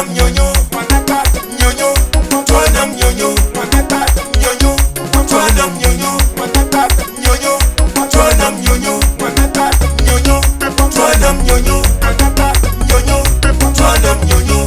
Mnyonyo, Mnyonyo, twana Mnyonyo, Mnyonyo, twana Mnyonyo, Mnyonyo, twana Mnyonyo, Mnyonyo, twana Mnyonyo, Mnyonyo, twana Mnyonyo.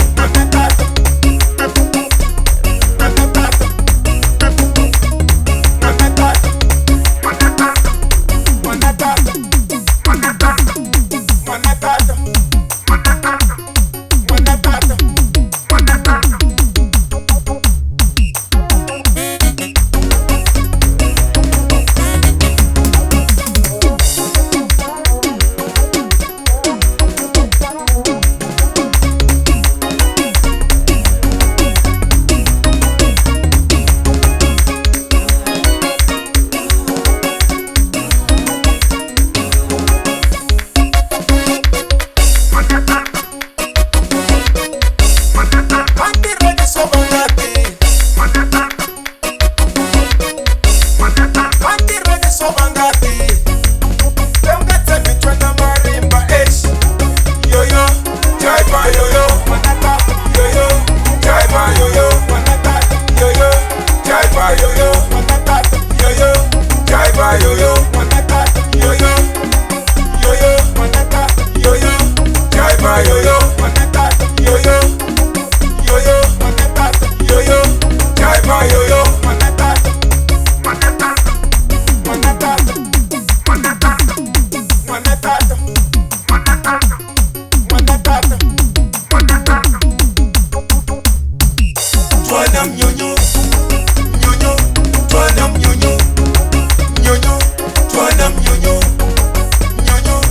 Twana Mnyonyo, Mnyonyo, twana Mnyonyo, Mnyonyo, twana Mnyonyo, Mnyonyo,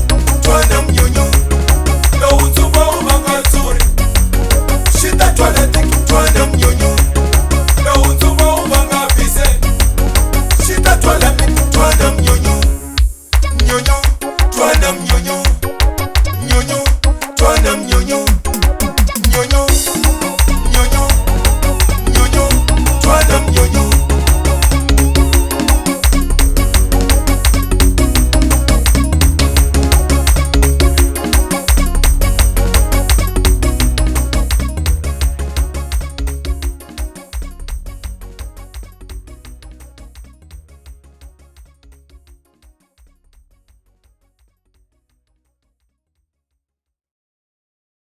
twana Mnyonyo. Lo utsuba ubangatsuri, shita twana tiki twana Mnyonyo. Lo utsuba ubangabise, shita twana miki twana Mnyonyo. Mnyonyo, twana Mnyonyo, Mnyonyo, twana Mnyonyo.